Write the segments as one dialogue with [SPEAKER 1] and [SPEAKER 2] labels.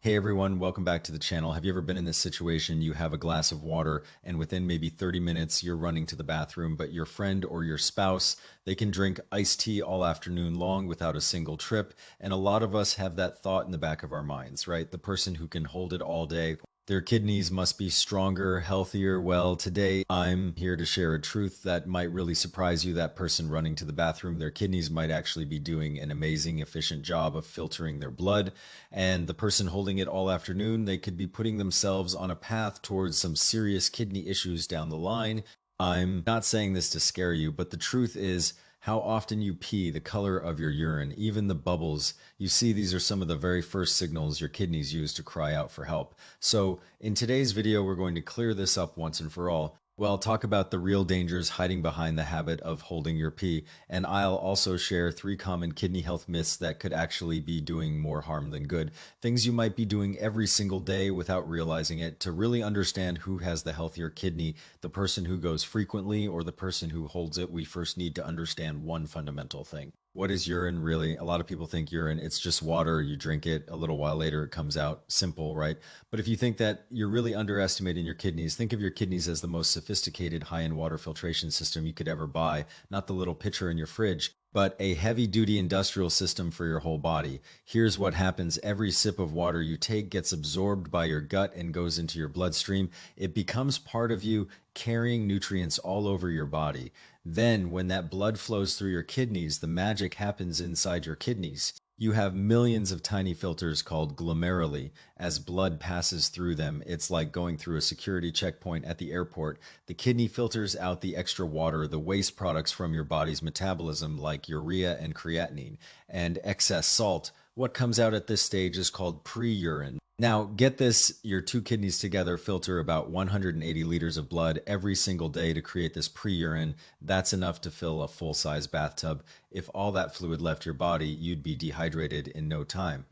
[SPEAKER 1] Hey everyone, welcome back to the channel. Have you ever been in this situation? You have a glass of water and within maybe 30 minutes you're running to the bathroom, but your friend or your spouse, they can drink iced tea all afternoon long without a single trip. And a lot of us have that thought in the back of our minds, right? The person who can hold it all day, their kidneys must be stronger, healthier. Well, today I'm here to share a truth that might really surprise you. That person running to the bathroom, their kidneys might actually be doing an amazing, efficient job of filtering their blood. And the person holding it all afternoon, they could be putting themselves on a path towards some serious kidney issues down the line. I'm not saying this to scare you, but the truth is, how often you pee, the color of your urine, even the bubbles. You see, these are some of the very first signals your kidneys use to cry out for help. So in today's video, we're going to clear this up once and for all. Well, talk about the real dangers hiding behind the habit of holding your pee, and I'll also share 3 common kidney health myths that could actually be doing more harm than good. Things you might be doing every single day without realizing it. To really understand who has the healthier kidney, the person who goes frequently or the person who holds it, we first need to understand one fundamental thing. What is urine really? A lot of people think urine, it's just water. You drink it, a little while later it comes out. Simple, right? But if you think that you're really underestimating your kidneys, think of your kidneys as the most sophisticated high-end water filtration system you could ever buy, not the little pitcher in your fridge, but a heavy-duty industrial system for your whole body. Here's what happens. Every sip of water you take gets absorbed by your gut and goes into your bloodstream. It becomes part of you, carrying nutrients all over your body. Then, when that blood flows through your kidneys, the magic happens inside your kidneys. You have millions of tiny filters called glomeruli. As blood passes through them, it's like going through a security checkpoint at the airport. The kidney filters out the extra water, the waste products from your body's metabolism like urea and creatinine, and excess salt. What comes out at this stage is called pre-urine. Now, get this, your 2 kidneys together filter about 180 liters of blood every single day to create this pre-urine. That's enough to fill a full-size bathtub. If all that fluid left your body, you'd be dehydrated in no time.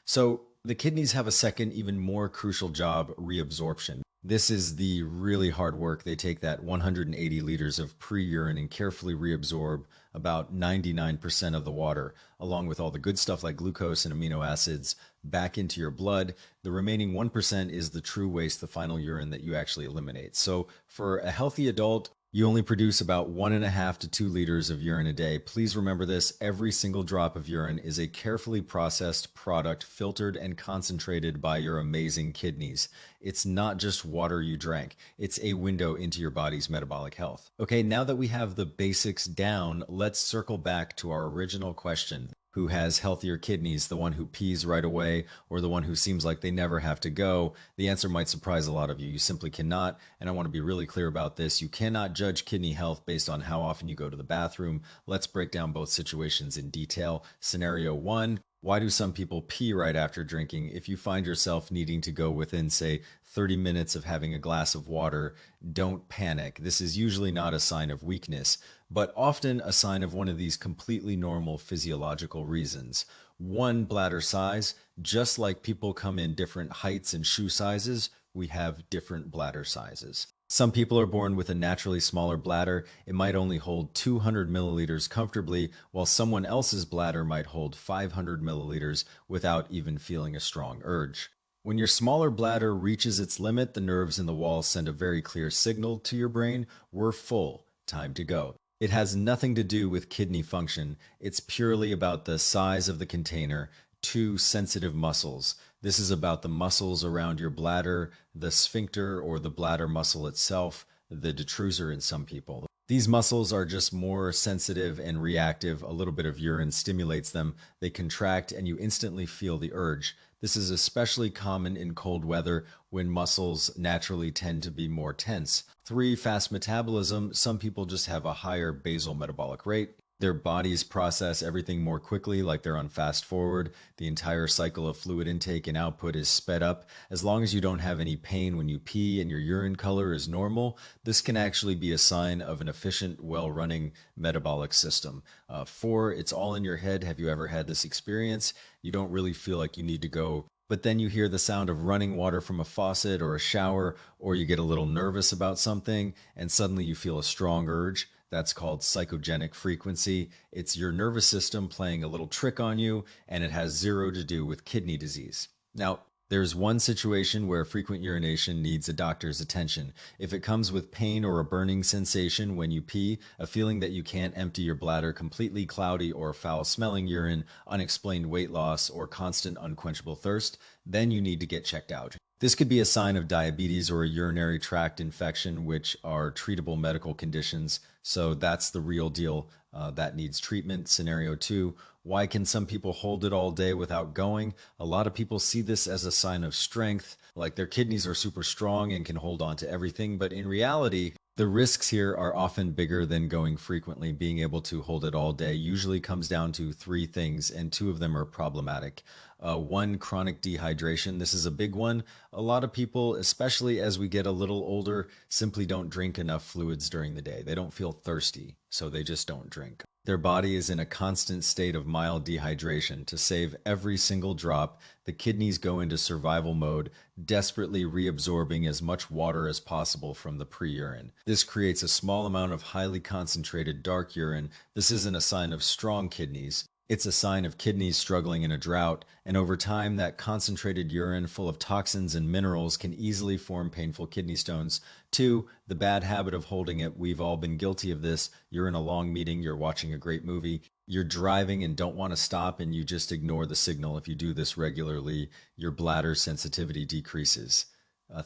[SPEAKER 1] So the kidneys have a second, even more crucial job, reabsorption. This is the really hard work. They take that 180 liters of pre-urine and carefully reabsorb about 99% of the water, along with all the good stuff like glucose and amino acids, back into your blood. The remaining 1% is the true waste, the final urine that you actually eliminate. So for a healthy adult, you only produce about 1.5 to 2 liters of urine a day. Please remember this, every single drop of urine is a carefully processed product filtered and concentrated by your amazing kidneys. It's not just water you drank, it's a window into your body's metabolic health. Okay, now that we have the basics down, let's circle back to our original question. Who has healthier kidneys, the one who pees right away or the one who seems like they never have to go? The answer might surprise a lot of you. You simply cannot, and I want to be really clear about this. You cannot judge kidney health based on how often you go to the bathroom. Let's break down both situations in detail. Scenario 1, why do some people pee right after drinking? If you find yourself needing to go within, say, 30 minutes of having a glass of water, don't panic. This is usually not a sign of weakness, but often a sign of one of these completely normal physiological reasons. One, bladder size. Just like people come in different heights and shoe sizes, we have different bladder sizes. Some people are born with a naturally smaller bladder. It might only hold 200 milliliters comfortably, while someone else's bladder might hold 500 milliliters without even feeling a strong urge. When your smaller bladder reaches its limit, the nerves in the wall send a very clear signal to your brain, we're full, time to go. It has nothing to do with kidney function. It's purely about the size of the container. 2 sensitive muscles. This is about the muscles around your bladder, the sphincter or the bladder muscle itself, the detrusor in some people. These muscles are just more sensitive and reactive. A little bit of urine stimulates them. They contract and you instantly feel the urge. This is especially common in cold weather when muscles naturally tend to be more tense. 3, fast metabolism. Some people just have a higher basal metabolic rate. Their bodies process everything more quickly, like they're on fast forward. The entire cycle of fluid intake and output is sped up. As long as you don't have any pain when you pee and your urine color is normal, this can actually be a sign of an efficient, well-running metabolic system. 4, it's all in your head. Have you ever had this experience? You don't really feel like you need to go, but then you hear the sound of running water from a faucet or a shower, or you get a little nervous about something, and suddenly you feel a strong urge. That's called psychogenic frequency. It's your nervous system playing a little trick on you, and it has zero to do with kidney disease. Now, There's one situation where frequent urination needs a doctor's attention. If it comes with pain or a burning sensation when you pee, a feeling that you can't empty your bladder, completely cloudy or foul smelling urine, unexplained weight loss, or constant unquenchable thirst, then you need to get checked out. This could be a sign of diabetes or a urinary tract infection, which are treatable medical conditions. So that's the real deal. That needs treatment. Scenario two, why can some people hold it all day without going? A lot of people see this as a sign of strength, like their kidneys are super strong and can hold on to everything. But in reality, the risks here are often bigger than going frequently. Being able to hold it all day usually comes down to three things, and two of them are problematic. One, chronic dehydration. This is a big one. A lot of people, especially as we get a little older, simply don't drink enough fluids during the day. They don't feel thirsty, so they just don't drink. Their body is in a constant state of mild dehydration. To save every single drop, the kidneys go into survival mode, desperately reabsorbing as much water as possible from the pre-urine. This creates a small amount of highly concentrated dark urine. This isn't a sign of strong kidneys. It's a sign of kidneys struggling in a drought, and over time, that concentrated urine full of toxins and minerals can easily form painful kidney stones. Two, the bad habit of holding it. We've all been guilty of this. You're in a long meeting, you're watching a great movie, you're driving and don't want to stop, and you just ignore the signal. If you do this regularly, your bladder sensitivity decreases.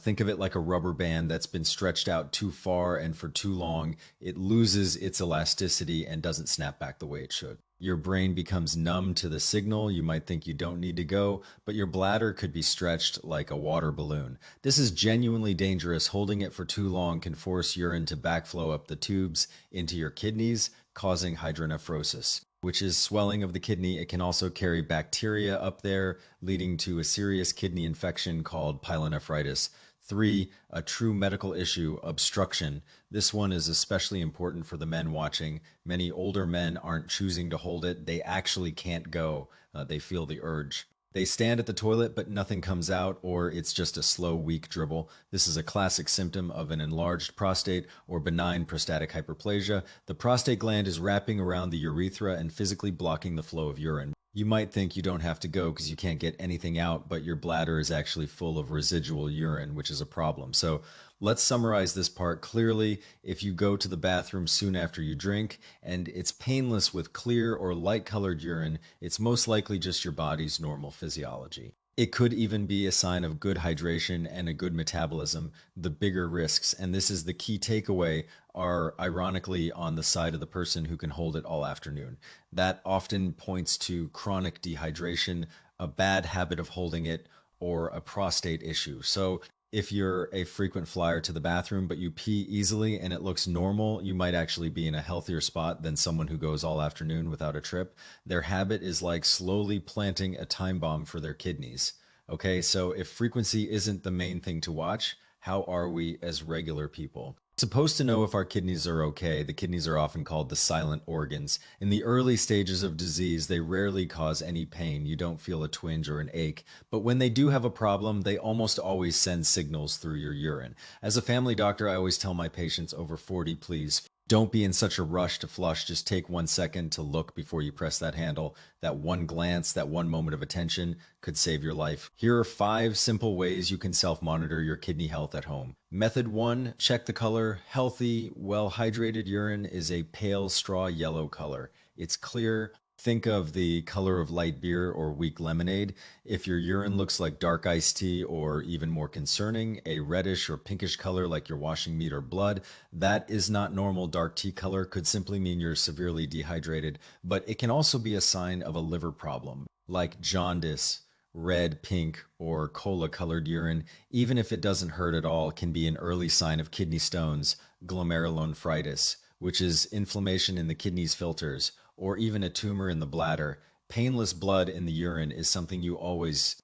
[SPEAKER 1] Think of it like a rubber band that's been stretched out too far and for too long. It loses its elasticity and doesn't snap back the way it should. Your brain becomes numb to the signal. You might think you don't need to go, but your bladder could be stretched like a water balloon. This is genuinely dangerous. Holding it for too long can force urine to backflow up the tubes into your kidneys, causing hydronephrosis, which is swelling of the kidney. It can also carry bacteria up there, leading to a serious kidney infection called pyelonephritis. Three, a true medical issue, obstruction. This one is especially important for the men watching. Many older men aren't choosing to hold it. They actually can't go. They feel the urge. They stand at the toilet, but nothing comes out, or it's just a slow, weak dribble. This is a classic symptom of an enlarged prostate or benign prostatic hyperplasia. The prostate gland is wrapping around the urethra and physically blocking the flow of urine. You might think you don't have to go because you can't get anything out, but your bladder is actually full of residual urine, which is a problem. So let's summarize this part clearly. If you go to the bathroom soon after you drink and it's painless with clear or light colored urine, it's most likely just your body's normal physiology. It could even be a sign of good hydration and a good metabolism. The bigger risks, and this is the key takeaway, are ironically on the side of the person who can hold it all afternoon. That often points to chronic dehydration, a bad habit of holding it, or a prostate issue. So if you're a frequent flyer to the bathroom, but you pee easily and it looks normal, you might actually be in a healthier spot than someone who goes all afternoon without a trip. Their habit is like slowly planting a time bomb for their kidneys. Okay, so if frequency isn't the main thing to watch, how are we as regular people? Supposed to know if our kidneys are okay. The kidneys are often called the silent organs. In the early stages of disease, they rarely cause any pain. You don't feel a twinge or an ache. But when they do have a problem, they almost always send signals through your urine. As a family doctor, I always tell my patients over 40, please don't be in such a rush to flush. Just take 1 second to look before you press that handle. That one glance, that one moment of attention could save your life. Here are 5 simple ways you can self-monitor your kidney health at home. Method 1, check the color. Healthy, well-hydrated urine is a pale straw yellow color. It's clear. Think of the color of light beer or weak lemonade. If your urine looks like dark iced tea, or even more concerning, a reddish or pinkish color like you're washing meat or blood, that is not normal. Dark tea color could simply mean you're severely dehydrated, but it can also be a sign of a liver problem, like jaundice. Red, pink, or cola-colored urine, even if it doesn't hurt at all, can be an early sign of kidney stones, glomerulonephritis, which is inflammation in the kidney's filters, or even a tumor in the bladder. Painless blood in the urine is something you always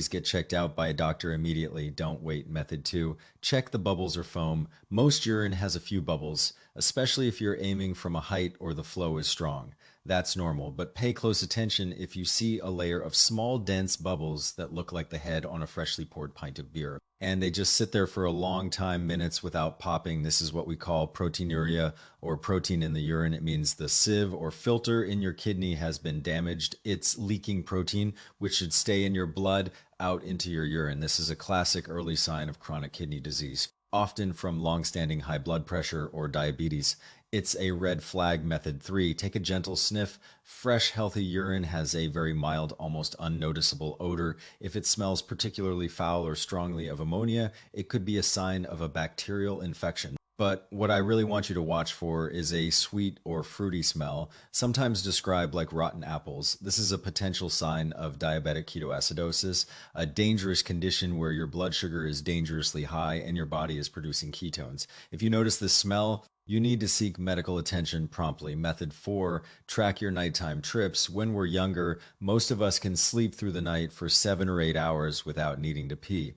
[SPEAKER 1] get checked out by a doctor immediately. Don't wait. Method 2, check the bubbles or foam. Most urine has a few bubbles, especially if you're aiming from a height or the flow is strong. That's normal, but pay close attention if you see a layer of small, dense bubbles that look like the head on a freshly poured pint of beer, and they just sit there for a long time, minutes, without popping. This is what we call proteinuria, or protein in the urine. It means the sieve or filter in your kidney has been damaged. It's leaking protein, which should stay in your blood. out into your urine. This is a classic early sign of chronic kidney disease, often from long-standing high blood pressure or diabetes. It's a red flag. Method 3, take a gentle sniff. Fresh, healthy urine has a very mild, almost unnoticeable odor. If it smells particularly foul or strongly of ammonia, it could be a sign of a bacterial infection. But what I really want you to watch for is a sweet or fruity smell, sometimes described like rotten apples. This is a potential sign of diabetic ketoacidosis, a dangerous condition where your blood sugar is dangerously high and your body is producing ketones. If you notice this smell, you need to seek medical attention promptly. Method 4, track your nighttime trips. When we're younger, most of us can sleep through the night for 7 or 8 hours without needing to pee.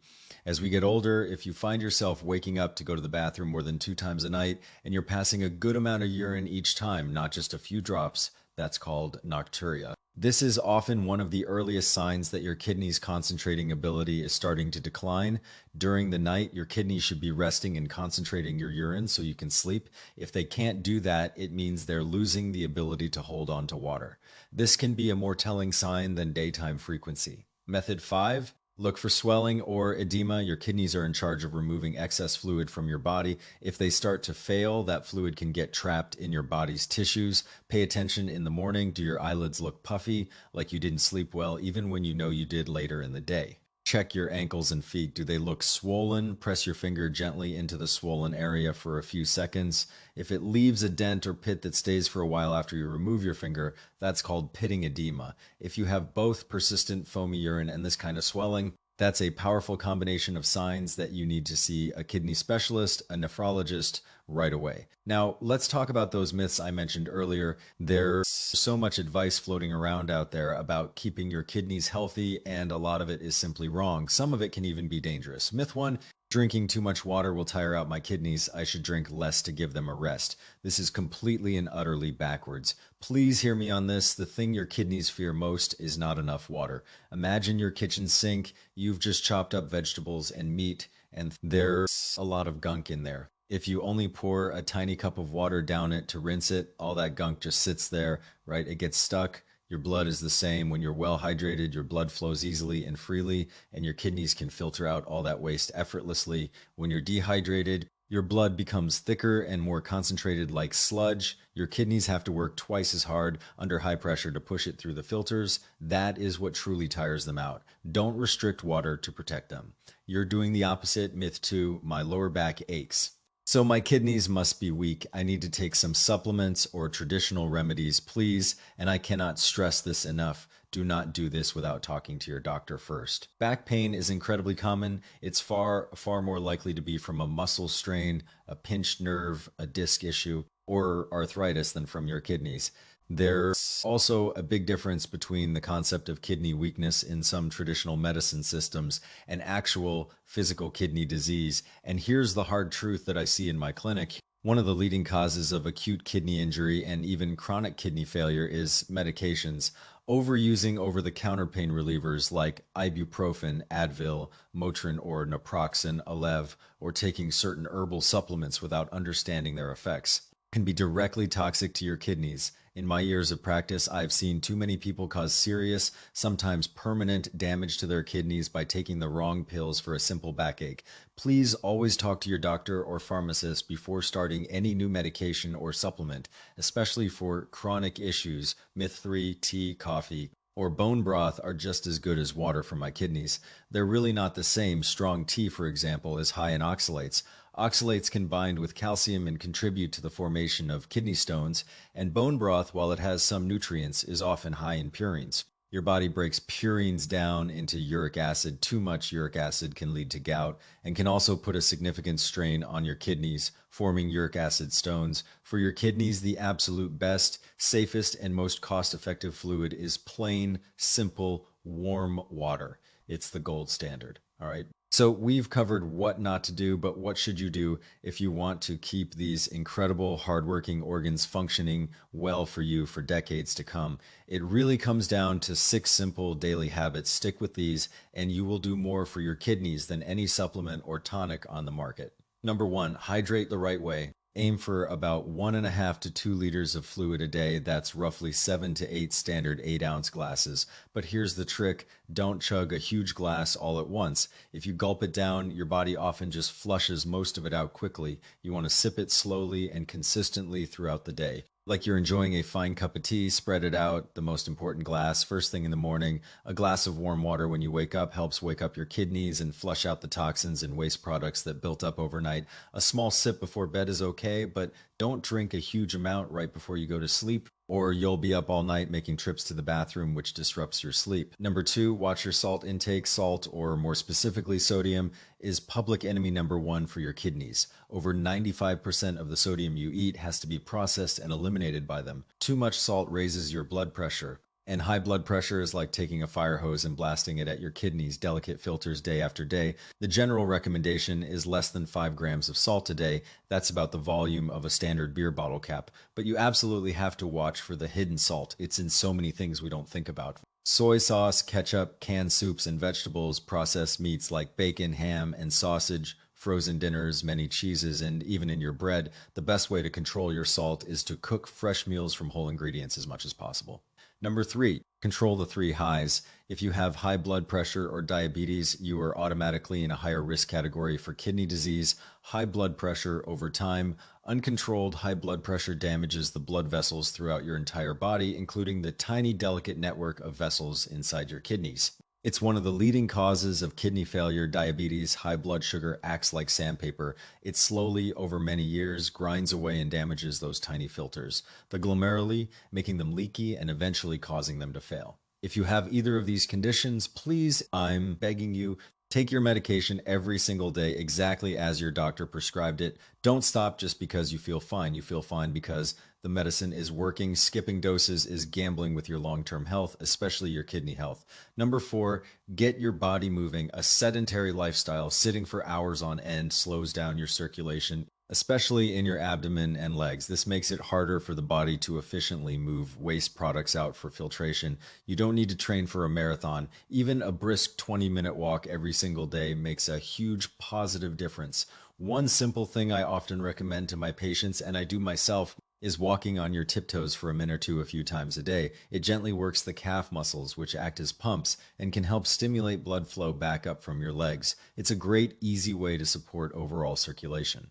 [SPEAKER 1] As we get older, if you find yourself waking up to go to the bathroom more than 2 times a night and you're passing a good amount of urine each time, not just a few drops, that's called nocturia. This is often one of the earliest signs that your kidney's concentrating ability is starting to decline. During the night, your kidneys should be resting and concentrating your urine so you can sleep. If they can't do that, it means they're losing the ability to hold on to water. This can be a more telling sign than daytime frequency. Method 5, look for swelling or edema. Your kidneys are in charge of removing excess fluid from your body. If they start to fail, that fluid can get trapped in your body's tissues. Pay attention in the morning. Do your eyelids look puffy, like you didn't sleep well, even when you know you did later in the day? Check your ankles and feet. Do they look swollen? Press your finger gently into the swollen area for a few seconds. If it leaves a dent or pit that stays for a while after you remove your finger, that's called pitting edema. If you have both persistent foamy urine and this kind of swelling, that's a powerful combination of signs that you need to see a kidney specialist, a nephrologist, right away. Now, let's talk about those myths I mentioned earlier. There's so much advice floating around out there about keeping your kidneys healthy, and a lot of it is simply wrong. Some of it can even be dangerous. Myth 1, drinking too much water will tire out my kidneys. I should drink less to give them a rest. This is completely and utterly backwards. Please hear me on this. The thing your kidneys fear most is not enough water. Imagine your kitchen sink. You've just chopped up vegetables and meat, and there's a lot of gunk in there. If you only pour a tiny cup of water down it to rinse it, all that gunk just sits there, right? It gets stuck. Your blood is the same. When you're well hydrated, your blood flows easily and freely, and your kidneys can filter out all that waste effortlessly. When you're dehydrated, your blood becomes thicker and more concentrated like sludge. Your kidneys have to work twice as hard under high pressure to push it through the filters. That is what truly tires them out. Don't restrict water to protect them. You're doing the opposite. Myth 2, my lower back aches. So my kidneys must be weak. I need to take some supplements or traditional remedies, please, and I cannot stress this enough. Do not do this without talking to your doctor first. Back pain is incredibly common. It's far more likely to be from a muscle strain, a pinched nerve, a disc issue, or arthritis than from your kidneys. There's also a big difference between the concept of kidney weakness in some traditional medicine systems and actual physical kidney disease. And here's the hard truth that I see in my clinic. One of the leading causes of acute kidney injury and even chronic kidney failure is medications. Overusing over-the-counter pain relievers like ibuprofen, Advil, Motrin, or naproxen, Aleve, or taking certain herbal supplements without understanding their effects can be directly toxic to your kidneys. In my years of practice, I've seen too many people cause serious, sometimes permanent damage to their kidneys by taking the wrong pills for a simple backache. Please always talk to your doctor or pharmacist before starting any new medication or supplement, especially for chronic issues. Myth 3, tea, coffee, or bone broth are just as good as water for my kidneys. They're really not the same. Strong tea, for example, is high in oxalates. Oxalates can bind with calcium and contribute to the formation of kidney stones, and bone broth, while it has some nutrients, is often high in purines. Your body breaks purines down into uric acid. Too much uric acid can lead to gout and can also put a significant strain on your kidneys, forming uric acid stones. For your kidneys, the absolute best, safest, and most cost-effective fluid is plain, simple, warm water. It's the gold standard, all right? So we've covered what not to do, but what should you do if you want to keep these incredible, hardworking organs functioning well for you for decades to come? It really comes down to 6 simple daily habits. Stick with these, and you will do more for your kidneys than any supplement or tonic on the market. Number 1, hydrate the right way. Aim for about 1.5 to 2 liters of fluid a day. That's roughly 7 to 8 standard 8-ounce glasses. But here's the trick: don't chug a huge glass all at once. If you gulp it down, your body often just flushes most of it out quickly. You want to sip it slowly and consistently throughout the day. Like you're enjoying a fine cup of tea, spread it out, the most important glass, first thing in the morning. A glass of warm water when you wake up helps wake up your kidneys and flush out the toxins and waste products that built up overnight. A small sip before bed is okay, but don't drink a huge amount right before you go to sleep, or you'll be up all night making trips to the bathroom, which disrupts your sleep. Number two, watch your salt intake. Salt, or more specifically sodium, is public enemy number one for your kidneys. Over 95% of the sodium you eat has to be processed and eliminated by them. Too much salt raises your blood pressure. And high blood pressure is like taking a fire hose and blasting it at your kidneys' delicate filters day after day. The general recommendation is less than 5 grams of salt a day. That's about the volume of a standard beer bottle cap. But you absolutely have to watch for the hidden salt. It's in so many things we don't think about. Soy sauce, ketchup, canned soups and vegetables, processed meats like bacon, ham, and sausage, frozen dinners, many cheeses, and even in your bread. The best way to control your salt is to cook fresh meals from whole ingredients as much as possible. Number three, control the three highs. If you have high blood pressure or diabetes, you are automatically in a higher risk category for kidney disease. High blood pressure over time. Uncontrolled high blood pressure damages the blood vessels throughout your entire body, including the tiny, delicate network of vessels inside your kidneys. It's one of the leading causes of kidney failure. Diabetes. High blood sugar acts like sandpaper. It slowly, over many years, grinds away and damages those tiny filters, the glomeruli, making them leaky and eventually causing them to fail. If you have either of these conditions, please, I'm begging you, take your medication every single day exactly as your doctor prescribed it. Don't stop just because you feel fine. You feel fine because the medicine is working. Skipping doses is gambling with your long-term health, especially your kidney health. Number four, get your body moving. A sedentary lifestyle, sitting for hours on end, slows down your circulation, especially in your abdomen and legs. This makes it harder for the body to efficiently move waste products out for filtration. You don't need to train for a marathon. Even a brisk 20-minute walk every single day makes a huge positive difference. One simple thing I often recommend to my patients, and I do myself, is walking on your tiptoes for a minute or two a few times a day. It gently works the calf muscles, which act as pumps and can help stimulate blood flow back up from your legs. It's a great, easy way to support overall circulation.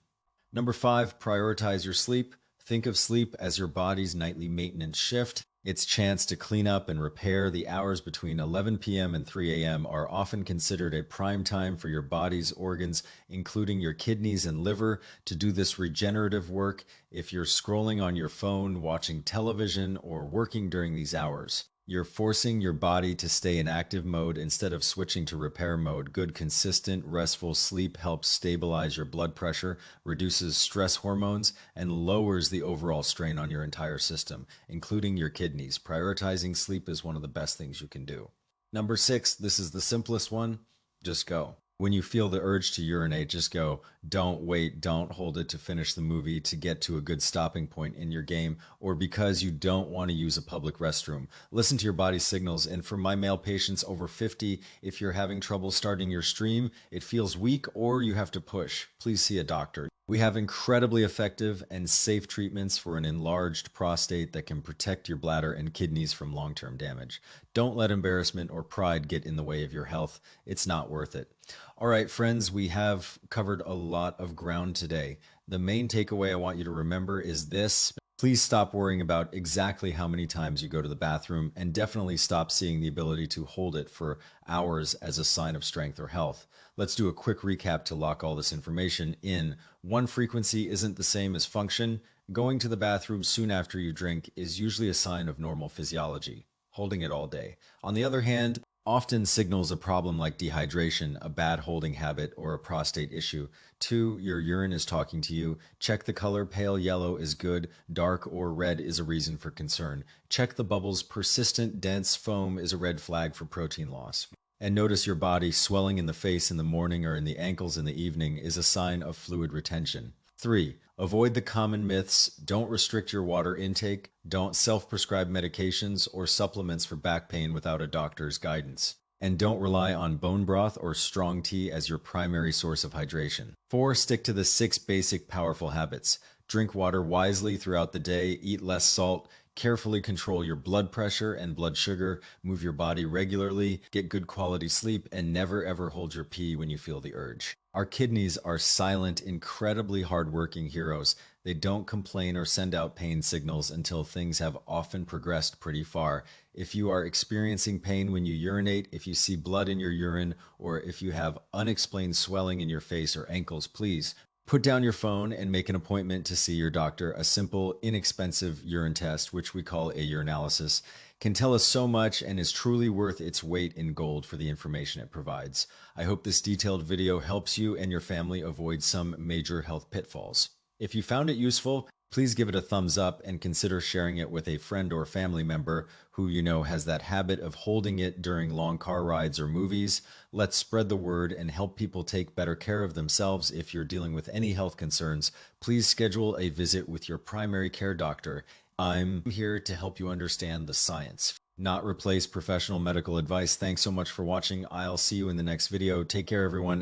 [SPEAKER 1] Number five, prioritize your sleep. Think of sleep as your body's nightly maintenance shift. Its chance to clean up and repair. The hours between 11 p.m. and 3 a.m. are often considered a prime time for your body's organs, including your kidneys and liver, to do this regenerative work. If you're scrolling on your phone, watching television, or working during these hours, you're forcing your body to stay in active mode instead of switching to repair mode. Good, consistent, restful sleep helps stabilize your blood pressure, reduces stress hormones, and lowers the overall strain on your entire system, including your kidneys. Prioritizing sleep is one of the best things you can do. Number six, this is the simplest one. Just go. When you feel the urge to urinate, just go. Don't wait. Don't hold it to finish the movie, to get to a good stopping point in your game, or because you don't want to use a public restroom. Listen to your body's signals. And for my male patients over 50, if you're having trouble starting your stream, it feels weak, or you have to push, please see a doctor. We have incredibly effective and safe treatments for an enlarged prostate that can protect your bladder and kidneys from long-term damage. Don't let embarrassment or pride get in the way of your health. It's not worth it. All right, friends, we have covered a lot of ground today. The main takeaway I want you to remember is this: please stop worrying about exactly how many times you go to the bathroom, and definitely stop seeing the ability to hold it for hours as a sign of strength or health. Let's do a quick recap to lock all this information in. One, frequency isn't the same as function. Going to the bathroom soon after you drink is usually a sign of normal physiology. Holding it all day, on the other hand, often signals a problem like dehydration, a bad holding habit, or a prostate issue. Two, your urine is talking to you. Check the color. Pale yellow is good. Dark or red is a reason for concern. Check the bubbles. Persistent, dense foam is a red flag for protein loss. And notice your body swelling in the face in the morning or in the ankles in the evening is a sign of fluid retention. Three, avoid the common myths. Don't restrict your water intake. Don't self-prescribe medications or supplements for back pain without a doctor's guidance. And don't rely on bone broth or strong tea as your primary source of hydration. Four, stick to the 6 basic powerful habits. Drink water wisely throughout the day, eat less salt, carefully control your blood pressure and blood sugar, move your body regularly, get good quality sleep, and never ever hold your pee when you feel the urge. Our kidneys are silent, incredibly hardworking heroes. They don't complain or send out pain signals until things have often progressed pretty far. If you are experiencing pain when you urinate, if you see blood in your urine, or if you have unexplained swelling in your face or ankles, please put down your phone and make an appointment to see your doctor. A simple, inexpensive urine test, which we call a urinalysis, can tell us so much and is truly worth its weight in gold for the information it provides. I hope this detailed video helps you and your family avoid some major health pitfalls. If you found it useful, please give it a thumbs up and consider sharing it with a friend or family member who you know has that habit of holding it during long car rides or movies. Let's spread the word and help people take better care of themselves. If you're dealing with any health concerns, please schedule a visit with your primary care doctor. I'm here to help you understand the science, not replace professional medical advice. Thanks so much for watching. I'll see you in the next video. Take care, everyone.